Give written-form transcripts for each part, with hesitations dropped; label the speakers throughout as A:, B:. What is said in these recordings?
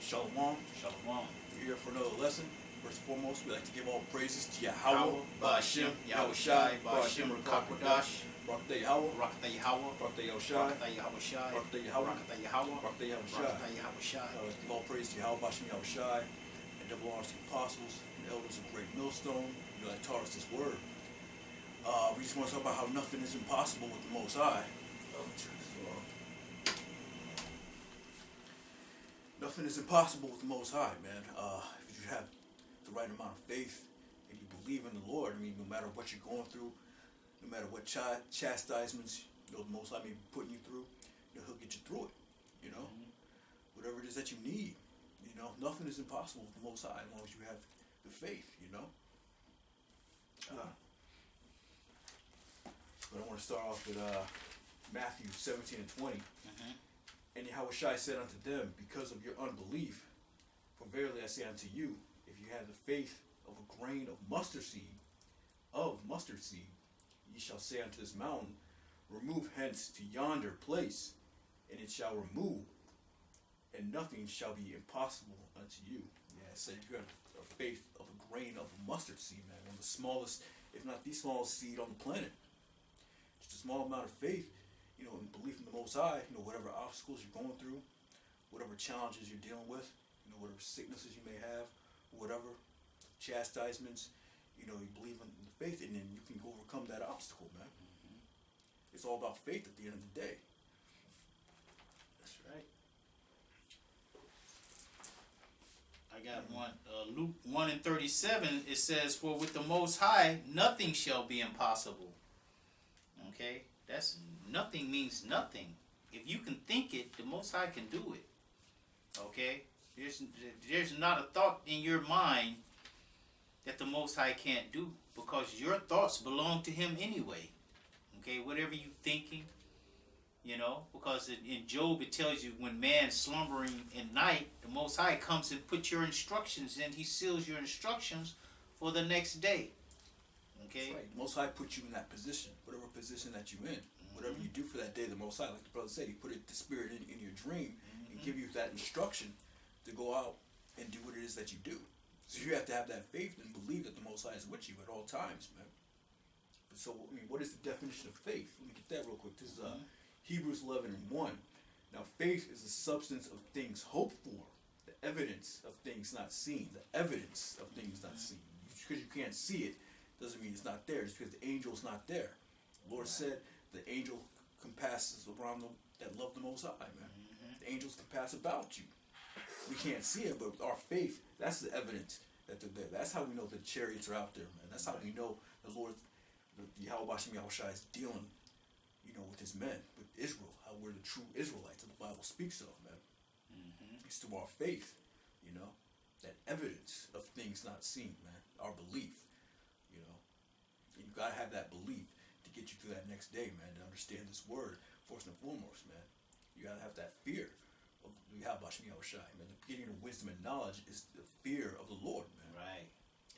A: Shalom.
B: Shalom.
A: We're here for another lesson. First and foremost, we like to give all praises to Yahweh,
B: Ba'ashem, Yahushai, Ba'ashem, Rakakwadash,
A: Barakatah Yahweh,
B: Rakatha Yahweh,
A: Barakatah Yahushai,
B: Rakatha Yahushai,
A: Barakatah Yahweh,
B: Rakatha Yahweh,
A: Barakatah Yahushai.
B: Rakatha Yahushai.
A: Let's give all praise to Yahweh, Ba'ashem Yahushai, and double honors to the apostles and elders of Great Millstone. You like taught us this word. We just want to talk about how nothing is impossible with the Most High. Nothing is impossible with the Most High, man. If you have the right amount of faith and you believe in the Lord, I mean, no matter what you're going through, no matter what chastisements, the Most High may be putting you through, He'll get you through it, Whatever it is that you need, nothing is impossible with the Most High as long as you have the faith, But I want to start off with Matthew 17 and 20. And Yahushai said unto them, because of your unbelief, for verily I say unto you, if you have the faith of a grain of mustard seed, ye shall say unto this mountain, remove hence to yonder place, and it shall remove, and nothing shall be impossible unto you. Yeah, it said if you have a faith of a grain of a mustard seed, man, one of the smallest, if not the smallest seed on the planet. Just a small amount of faith, and belief in the Most High, whatever obstacles you're going through, whatever challenges you're dealing with, whatever sicknesses you may have, whatever chastisements, you believe in the faith, and then you can go overcome that obstacle, man. It's all about faith at the end of the day.
B: That's right. I got one. Luke 1 and 37, it says, for with the Most High, nothing shall be impossible. Okay? That's nothing means nothing. If you can think it, the Most High can do it. Okay? There's not a thought in your mind that the Most High can't do, because your thoughts belong to Him anyway. Okay? Whatever you thinking, because in Job it tells you when man's slumbering in night, the Most High comes and puts your instructions in. He seals your instructions for the next day. Okay?
A: That's right. The Most High put you in that position, whatever position that you're in. Whatever you do for that day, the Most High, like the brother said, He put the Spirit in your dream and give you that instruction to go out and do what it is that you do. So you have to have that faith and believe that the Most High is with you at all times, man. But so, what is the definition of faith? Let me get that real quick. This is Hebrews 11 and 1. Now, faith is the substance of things hoped for, the evidence of things not seen. The evidence of things not seen. Just because you can't see it doesn't mean it's not there. Just because the angel's not there. The Lord said the angel compasses around them that love the Most High, man. The angels compass about you. We can't see it, but with our faith, that's the evidence that they're there. That's how we know the chariots are out there, man. That's how we know the Lord, the Yahweh Ba'ashem Yahushai is dealing, with His men, with Israel, how we're the true Israelites that the Bible speaks of, man. It's through our faith, that evidence of things not seen, man. Our belief, And you gotta have that belief to get you through that next day, man, to understand this word, first and foremost, man. You gotta have that fear of Yahweh Ba'ashem Yahushai, man. The beginning of wisdom and knowledge is the fear of the Lord, man.
B: Right.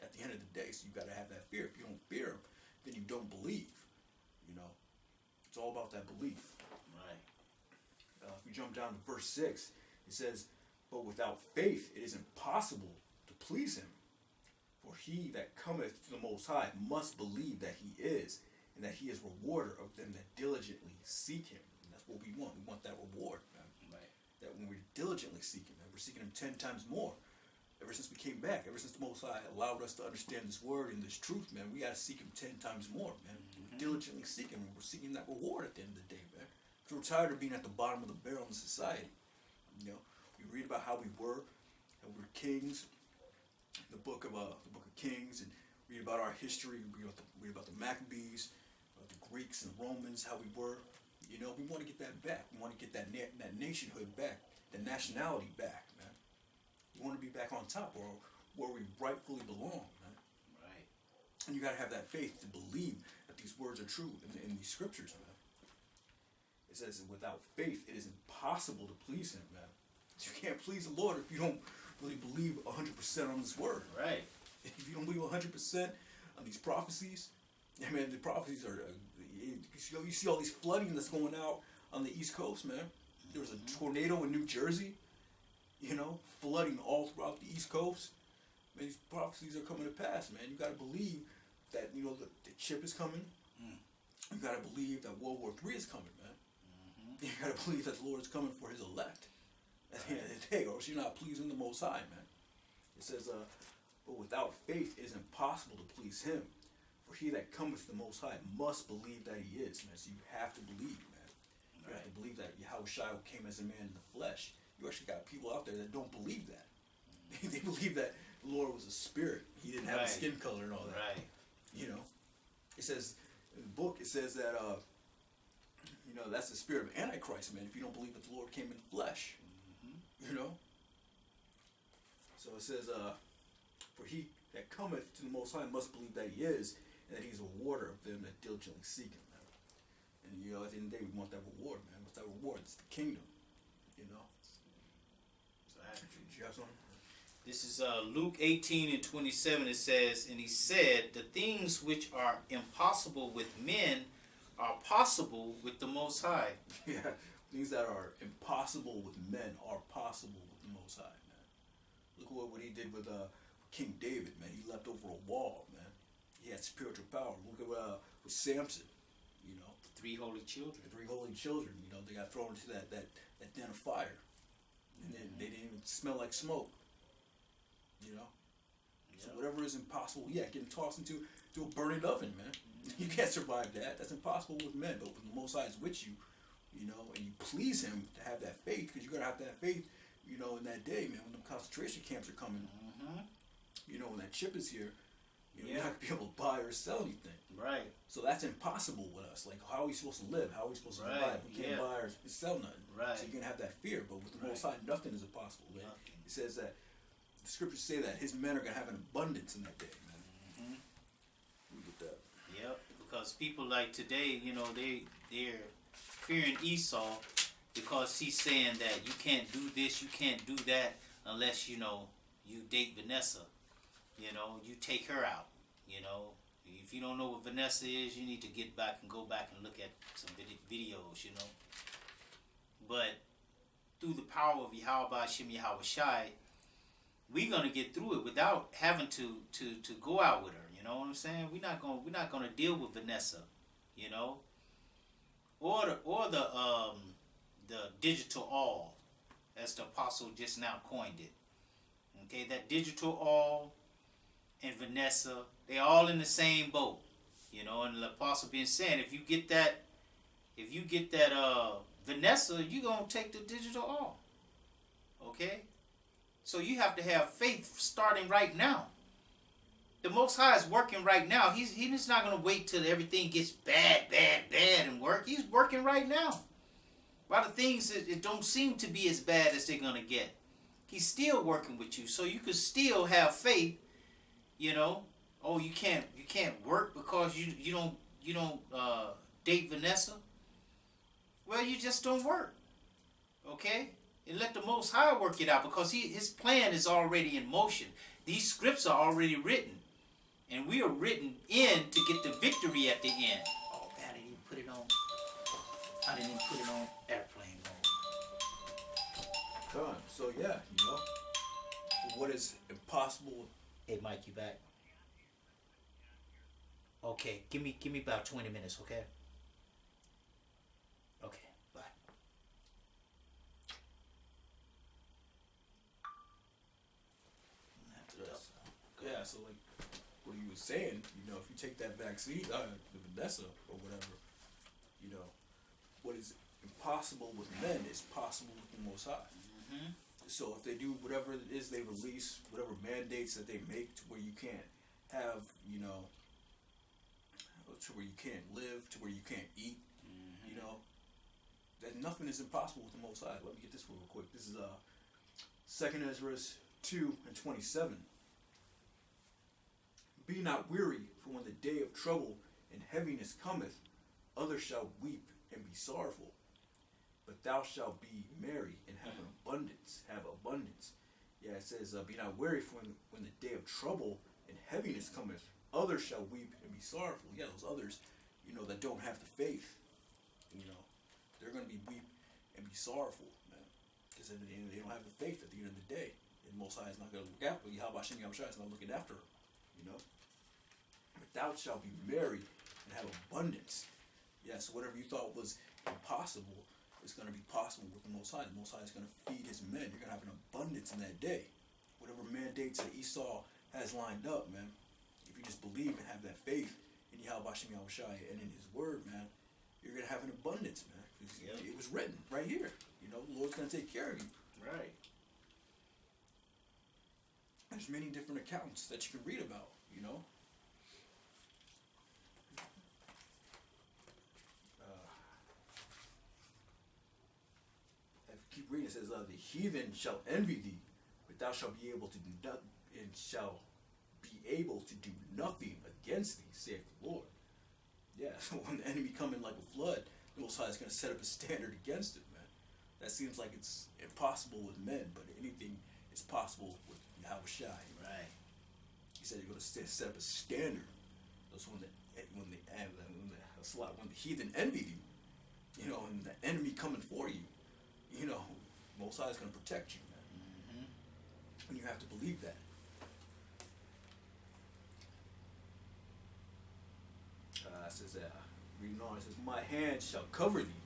A: At the end of the day, so you gotta have that fear. If you don't fear Him, then you don't believe, It's all about that belief.
B: Right.
A: If we jump down to verse 6, it says, but without faith it is impossible to please Him. For he that cometh to the Most High must believe that He is, and that He is rewarder of them that diligently seek Him. And that's what we want. We want that reward, man.
B: Right.
A: That when we diligently seek Him, man, we're seeking Him 10 times more. Ever since we came back, ever since the Most High allowed us to understand this word and this truth, man, we got to seek Him 10 times more, man. We're diligently seeking Him. We're seeking that reward at the end of the day, man. Because we're tired of being at the bottom of the barrel in society. We read about how we were kings, the book of Kings, and read about our history. We read about the Maccabees, about the Greeks and Romans, how we were. We want to get that back. We want to get that nationhood back, that nationality back, man. We want to be back on top, or where we rightfully belong, man.
B: Right.
A: And you got to have that faith to believe that these words are true in these scriptures, man. It says, without faith, it is impossible to please Him, man. You can't please the Lord if you don't really believe 100% on this word.
B: Right.
A: If you don't believe 100% on these prophecies, man, the prophecies are, you see all these flooding that's going out on the East Coast, man. There was a tornado in New Jersey. flooding all throughout the East Coast. Man, these prophecies are coming to pass, man. You got to believe that, the chip is coming. You got to believe that World War III is coming, man. You got to believe that the Lord is coming for his elect at the end of the day, or else you're not pleasing the Most High, man. It says, but without faith it is impossible to please him. For he that cometh to the Most High must believe that he is, man. So you have to believe, man. You have to believe that Yahushua came as a man in the flesh. You actually got people out there that don't believe that. They believe that the Lord was a spirit. He didn't have a skin color and all that.
B: Right.
A: It says in the book, it says that that's the spirit of Antichrist, man. If you don't believe that the Lord came in flesh, So it says, for he that cometh to the Most High must believe that he is, and that he's a rewarder of them that diligently seek him, man. And at the end of the day, we want that reward, man. What's that reward? It's the kingdom,
B: Exactly.
A: Did you have something?
B: This is Luke 18:27. It says, and he said, the things which are impossible with men are possible with the Most High.
A: Yeah, things that are impossible with men are possible with the Most High, man. Look what he did with King David, man. He leapt over a wall, man. He had spiritual power. Look at with Samson,
B: The 3 holy children.
A: the 3 holy children. They got thrown into that den of fire, and then they didn't even smell like smoke. So whatever is impossible, getting tossed into a burning oven, man. You can't survive that. That's impossible with men. But when the Most High is with you, and you please him to have that faith, because you're going to have to have faith, in that day, man, when the concentration camps are coming, when that chip is here, you're not going to be able to buy or sell anything.
B: Right.
A: So that's impossible with us. Like, how are we supposed to live? How are we supposed to survive? We can't buy or sell nothing.
B: Right.
A: So you're going to have that fear. But with the Most High, nothing is impossible, man. It says that, the scriptures say that his men are going to have an abundance in that day, man. We get that.
B: Yep, because people like today, they're fearing Esau because he's saying that you can't do this, you can't do that unless, you date Vanessa. You take her out. If you don't know what Vanessa is, you need to go back and look at some videos, But through the power of Yahweh Hashem Yahweh Shai, we're gonna get through it without having to go out with her. You know what I'm saying? We're not gonna deal with Vanessa, or the digital all, as the apostle just now coined it. Okay, that digital all and Vanessa, they all in the same boat. And the apostle been saying, if you get that Vanessa, you gonna take the digital all. Okay. So you have to have faith starting right now. The Most High is working right now. He's just not going to wait till everything gets bad and work. He's working right now. While the things it don't seem to be as bad as they're going to get, he's still working with you. So you can still have faith. Oh, you can't work because you don't date Vanessa. Well, you just don't work. Okay. And let the Most High work it out, because his plan is already in motion. These scripts are already written. And we are written in to get the victory at the end. Oh, man, I didn't even put it on airplane mode.
A: Done. So, what is impossible?
B: Hey, Mike, you back? Okay, give me about 20 minutes, okay? Okay.
A: Yeah, so like what he was saying, if you take that vaccine, the Vanessa or whatever, what is impossible with men is possible with the Most High. So if they do whatever it is they release, whatever mandates that they make to where you can't have, to where you can't live, to where you can't eat, that nothing is impossible with the Most High. Let me get this real quick. This is 2 Ezra 2:27. Be not weary, for when the day of trouble and heaviness cometh, others shall weep and be sorrowful. But thou shalt be merry and have abundance. Yeah, it says, be not weary, for when the day of trouble and heaviness cometh, others shall weep and be sorrowful. Yeah, those others, that don't have the faith, they're going to be weep and be sorrowful, man. said they don't have the faith at the end of the day. And Most High is not going to look after you. How about Shem Yahushua is not looking after her? You know? But thou shalt be merry and have abundance. Yeah, so whatever you thought was impossible, it's going to be possible with the Most High. The Most High is going to feed his men. You're going to have an abundance in that day. Whatever mandates that Esau has lined up, man, if you just believe and have that faith in Yahweh Shem Yahushua and in his word, man, you're going to have an abundance, man.
B: Yep.
A: It was written right here. You know, the Lord's going to take care of you.
B: Right.
A: There's many different accounts that you can read about, you know. If you keep reading, it says, the heathen shall envy thee, but thou shalt be able to do nothing, and shall be able to do nothing against thee, saith the Lord. Yeah, so when the enemy come in like a flood, the Most High is going to set up a standard against it, man. That seems like it's impossible with men, but anything is possible with Yahweh Shai.
B: Right.
A: He said he's going to set up a standard. That's when the heathen envied you, you know, and the enemy coming for you, you know, Most High is going to protect you, man.
B: Mm-hmm.
A: And you have to believe that. It says, reading on, it says, my hand shall cover thee,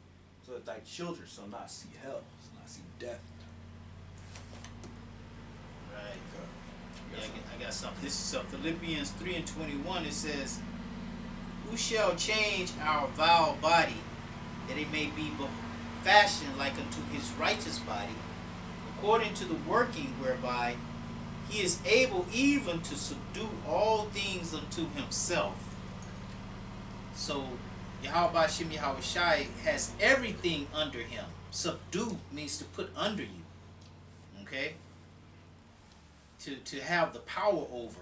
A: so that thy children shall not see hell, shall not see death.
B: Right. Yeah, I got something. This is Philippians 3:21. It says, who shall change our vile body, that it may be fashioned like unto his righteous body, according to the working whereby he is able even to subdue all things unto himself. So Yahweh Shem Yahweh Shai has everything under him. Subdue means to put under you. Okay? To have the power over.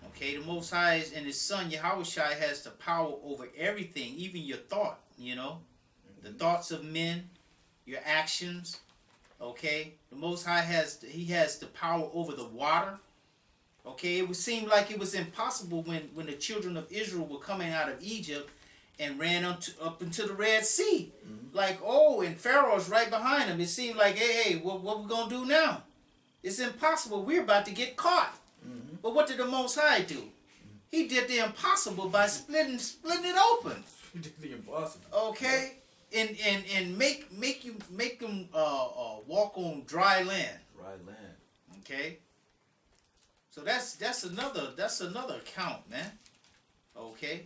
B: Okay, the Most High and his son Yahweh Shai has the power over everything, even your thought, you know. The thoughts of men, your actions. Okay? The Most High has the power over the water. Okay, it would seem like it was impossible when the children of Israel were coming out of Egypt and ran up into the Red Sea. Mm-hmm. Like, and Pharaoh's right behind them. It seemed like, hey, what we going to do now? It's impossible. We're about to get caught. Mm-hmm. But what did the Most High do? Mm-hmm. He did the impossible by splitting it open.
A: He did the impossible.
B: Okay? And make them walk on dry land.
A: Dry land.
B: Okay? So that's another account, man. Okay.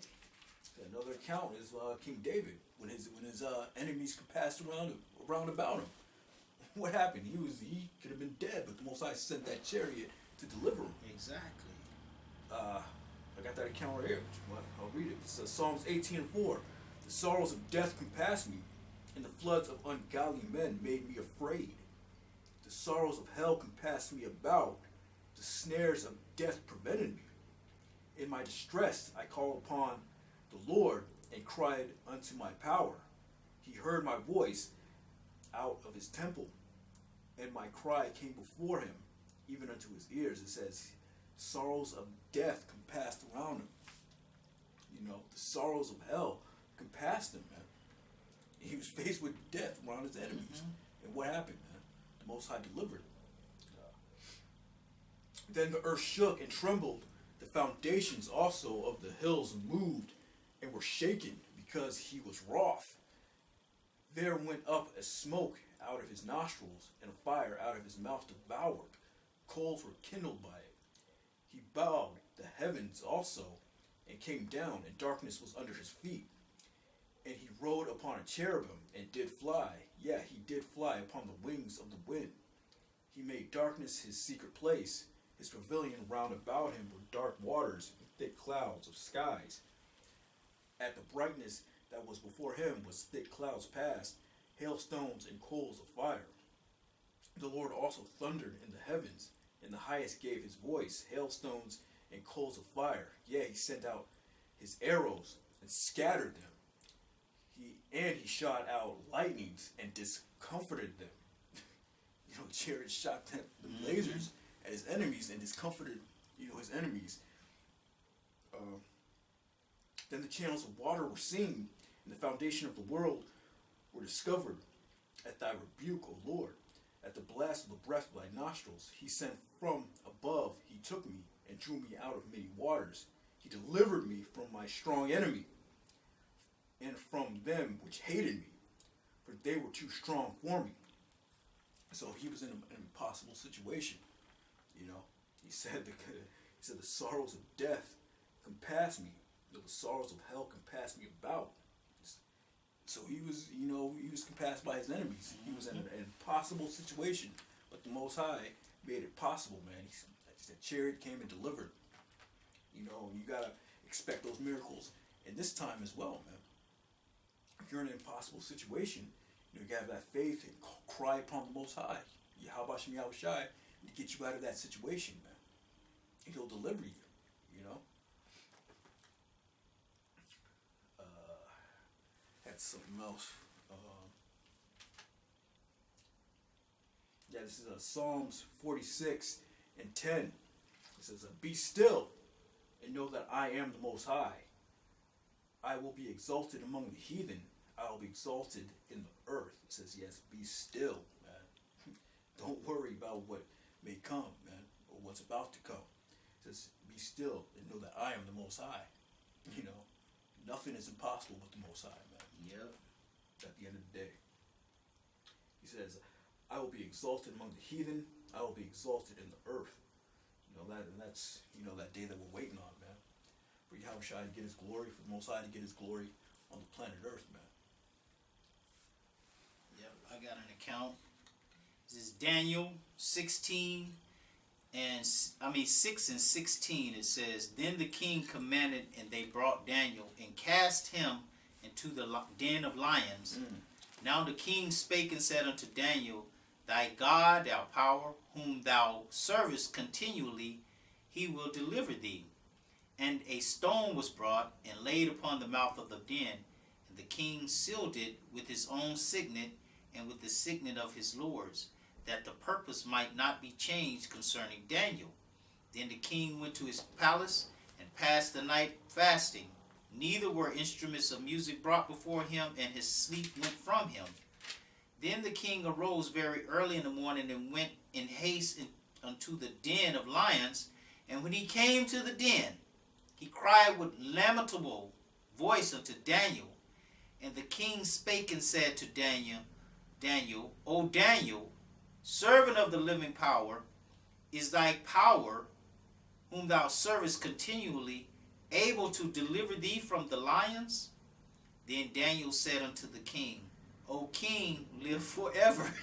A: Another account is King David when his enemies passed around about him. What happened? He could have been dead, but the Most High sent that chariot to deliver him.
B: Exactly.
A: I got that account right here. I'll read it. It says Psalms 18:4. The sorrows of death compassed me, and the floods of ungodly men made me afraid. The sorrows of hell compassed me about. The snares of death prevented me. In my distress I called upon the Lord and cried unto my power. He heard my voice out of his temple, and my cry came before him, even unto his ears. It says, sorrows of death compassed around him. You know, the sorrows of hell compassed him, man. He was faced with death around his enemies. Mm-hmm. And what happened, man? The Most High delivered him. Then the earth shook and trembled. The foundations also of the hills moved and were shaken, because he was wroth. There went up a smoke out of his nostrils, and a fire out of his mouth devoured. Coals were kindled by it. He bowed the heavens also, and came down, and darkness was under his feet. And he rode upon a cherubim, and did fly. Yeah, he did fly upon the wings of the wind. He made darkness his secret place. His pavilion round about him were dark waters and thick clouds of skies. At the brightness that was before him was thick clouds past, hailstones and coals of fire. The Lord also thundered in the heavens, and the highest gave his voice, hailstones and coals of fire. Yeah, he sent out his arrows and scattered them. He shot out lightnings and discomforted them. You know, Jared shot the lasers at his enemies and discomforted, his enemies. Then the channels of water were seen, and the foundation of the world were discovered at thy rebuke, O Lord. At the blast of the breath of thy nostrils, he sent from above, he took me and drew me out of many waters. He delivered me from my strong enemy and from them which hated me, for they were too strong for me. So he was in an impossible situation. You know, he said the sorrows of death compassed me. The sorrows of hell compassed me about. So he was, he was compassed by his enemies. He was in an impossible situation, but the Most High made it possible, man. The chariot came and delivered. You gotta expect those miracles in this time as well, man. If you're in an impossible situation, you gotta have that faith and cry upon the Most High, Yahweh Shem Yahushai, to get you out of that situation, man. And He'll deliver you. Had something else. This is Psalms 46 and 10. It says, "Be still and know that I am the Most High. I will be exalted among the heathen. I will be exalted in the earth." It says, yes, be still, man. Don't worry about what may come, man, or what's about to come. It says, be still and know that I am the Most High. Nothing is impossible with the Most High, man.
B: Yep.
A: At the end of the day. He says, I will be exalted among the heathen. I will be exalted in the earth. That's that day that we're waiting on, man. For Yahushua to get his glory, for the Most High to get his glory on the planet Earth, man.
B: Yep, I got an account. This is Daniel 16 and 6 and 16. It says, "Then the king commanded, and they brought Daniel and cast him into the den of lions. Now the king spake and said unto Daniel, Thy God, thou power, whom thou servest continually, he will deliver thee. And a stone was brought and laid upon the mouth of the den, and the king sealed it with his own signet and with the signet of his lords, that the purpose might not be changed concerning Daniel. Then the king went to his palace and passed the night fasting. Neither were instruments of music brought before him, and his sleep went from him. Then the king arose very early in the morning and went in haste unto the den of lions. And when he came to the den, he cried with lamentable voice unto Daniel. And the king spake and said to Daniel, O Daniel, servant of the living power, is thy power, whom thou servest continually, able to deliver thee from the lions? Then Daniel said unto the king, O king, live forever.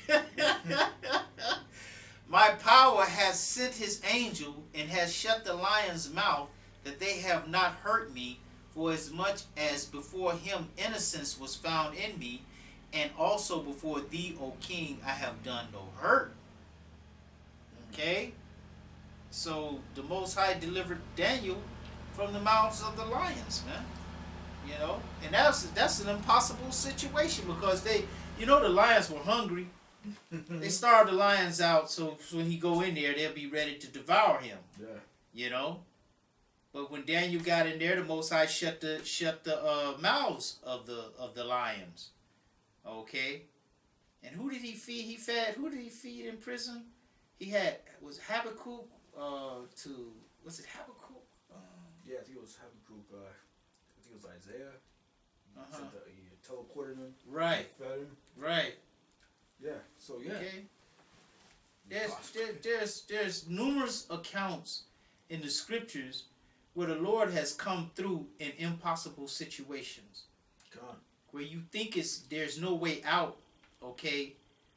B: My power has sent his angel, and has shut the lion's mouth, that they have not hurt me, for as much as before him innocence was found in me, and also before thee, O king, I have done no hurt. Okay? So the Most High delivered Daniel from the mouths of the lions, man. And that's an impossible situation, because the lions were hungry. They starved the lions out, so when he go in there, they'll be ready to devour him.
A: Yeah.
B: But when Daniel got in there, the Most High shut the mouths of the lions. Okay. And who did he feed? Who did he feed in prison? Was Habakkuk was it Habakkuk?
A: Yeah, I think it was Habakkuk. I think it was Isaiah. He teleported him.
B: Right.
A: Fed him.
B: Right.
A: Yeah. So yeah.
B: Okay. There's numerous accounts in the scriptures where the Lord has come through in impossible situations.
A: God.
B: Where you think there's no way out, okay?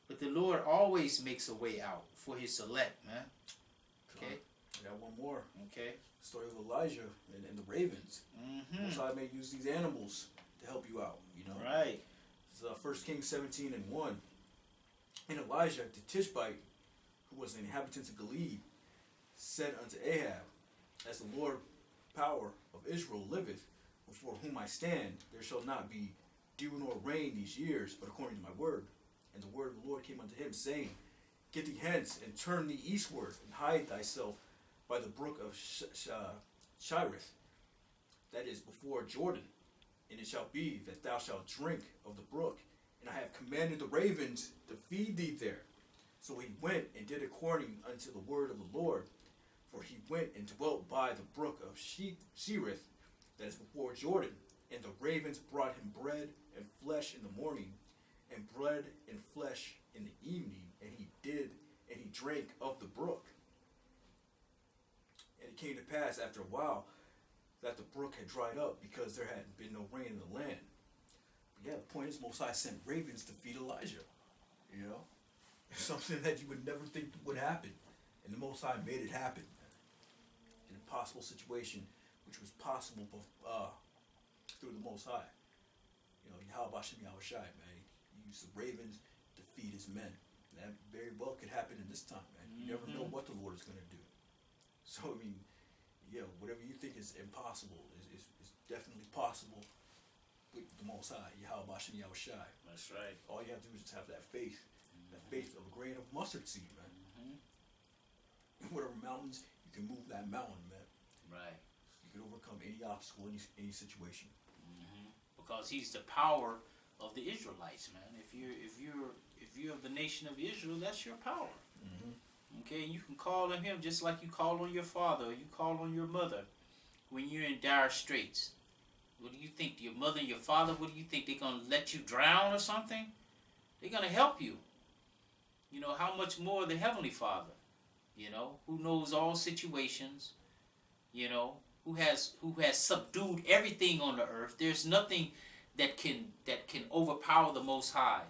B: But the Lord always makes a way out for his select, man. Okay.
A: I got one more.
B: Okay.
A: Story of Elijah and the ravens.
B: Mm-hmm.
A: So I may use these animals to help you out,
B: Right.
A: It's 1 Kings 17 and 1. And Elijah the Tishbite, who was an inhabitant of Gilead, said unto Ahab, As the Lord power of Israel liveth, before whom I stand, there shall not be dew nor rain these years, but according to my word. And the word of the Lord came unto him, saying, Get thee hence, and turn thee eastward, and hide thyself by the brook of Cherith, that is before Jordan. And it shall be that thou shalt drink of the brook, and I have commanded the ravens to feed thee there. So he went and did according unto the word of the Lord. For he went and dwelt by the brook of Cherith, that is before Jordan. And the ravens brought him bread and flesh in the morning, and bread and flesh in the evening. And he drank of the brook. And it came to pass after a while that the brook had dried up, because there had been no rain in the land. But yeah, the point is, Most High sent ravens to feed Elijah. You know, something that you would never think would happen, and the Most High made it happen. An impossible situation, which was possible through the Most High. You know, Yahweh Shem Yahushai, man, he used the ravens to feed his men. And that very well could happen in this time, man. You never know what the Lord is going to do. So I mean, yeah, whatever you think is impossible is definitely possible with the Most High, Yahweh Shem Yahushai.
B: That's right.
A: All you have to do is just have that faith of a grain of mustard seed, man. Whatever mountains, you can move that mountain, man.
B: Right.
A: You can overcome any obstacle, any situation.
B: Because he's the power of the Israelites, man. If you're of the nation of Israel, that's your power. Okay, and you can call on him just like you call on your father or you call on your mother when you're in dire straits. What do you think? Your mother and your father, what do you think? They're going to let you drown or something? They're going to help you. You know, how much more the Heavenly Father, you know, who knows all situations, you know, who has subdued everything on the earth. There's nothing that can overpower the Most High,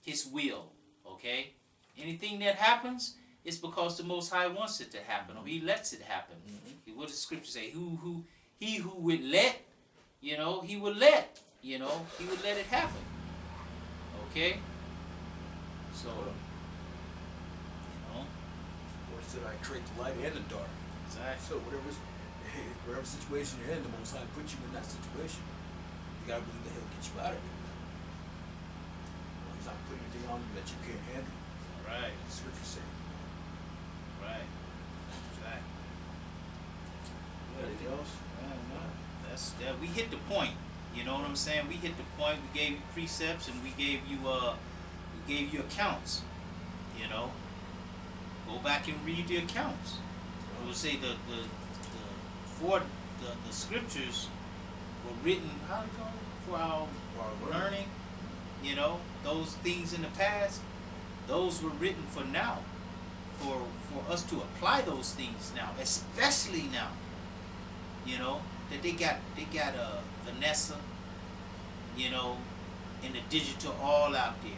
B: his will, okay? Anything that happens, it's because the Most High wants it to happen, or he lets it happen. What does the scripture say? He who would let, you know, he would let, you know, he would let it happen. Okay? So, you know.
A: Lord said, I create the light and the dark.
B: Exactly.
A: So whatever situation you're in, the Most High put you in that situation. You gotta believe that he'll get you out of it. He's not putting anything on you that you can't handle.
B: Right.
A: The scripture say.
B: Right. Exactly.
A: Anything else?
B: That's that. We hit the point. You know what I'm saying? We hit the point. We gave you precepts and we gave you accounts. You know, go back and read the accounts. I would say the scriptures were written for our learning. You know, those things in the past, those were written for now, for us to apply those things now, especially now. You know, that they got Vanessa, you know, and the digital all out there.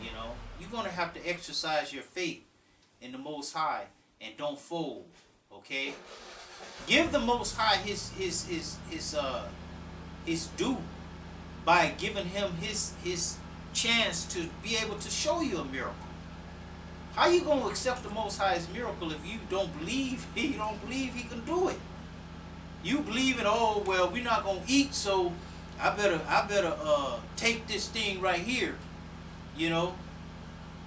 B: You know, you're gonna have to exercise your faith in the Most High and don't fold. Okay, give the Most High his due by giving him his chance to be able to show you a miracle. How you gonna accept the Most High's miracle if you don't believe he can do it? You believe in, oh well, we're not gonna eat, so I better take this thing right here, you know,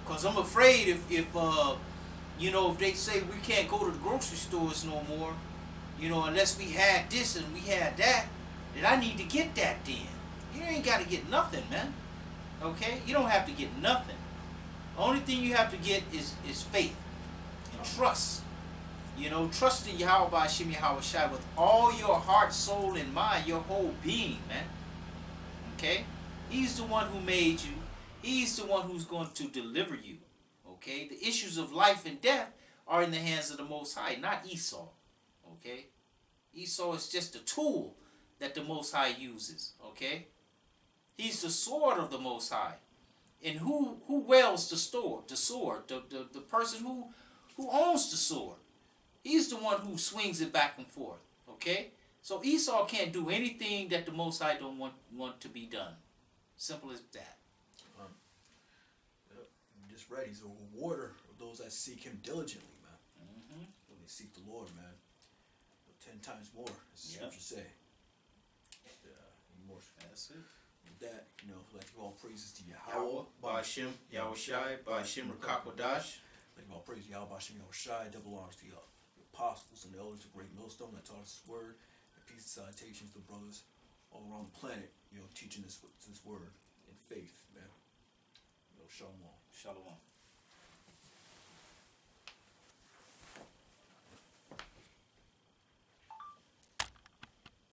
B: cause I'm afraid if you know, if they say we can't go to the grocery stores no more, you know, unless we had this and we had that, then I need to get that then. You ain't got to get nothing, man. Okay? You don't have to get nothing. The only thing you have to get is faith and trust. You know, trust in Yahweh Shem Yahushai with all your heart, soul, and mind, your whole being, man. Okay? He's the one who made you. He's the one who's going to deliver you. Okay? The issues of life and death are in the hands of the Most High, not Esau. Okay? Esau is just a tool that the Most High uses. Okay? He's the sword of the Most High. And who wields the sword? The person who owns the sword. He's the one who swings it back and forth. Okay? So Esau can't do anything that the Most High don't want to be done. Simple as that.
A: Just ready. He's a rewarder of those that seek him diligently, man. When they seek the Lord, man. 10 times more, as the scriptures say. More.
B: That's it.
A: With that, you know, like all praises to
B: Yahweh, Ba'ashem, Yahushai, Ba'ashem, Rakakwadash.
A: Like all praise to Yahweh, Ba'ashem, Yahushai. Double honors to the apostles and the elders of Great Millstone that taught us this word. And peace and salutations to brothers all around the planet, you know, teaching this word in faith, man. You know, shalom.
B: Shalom.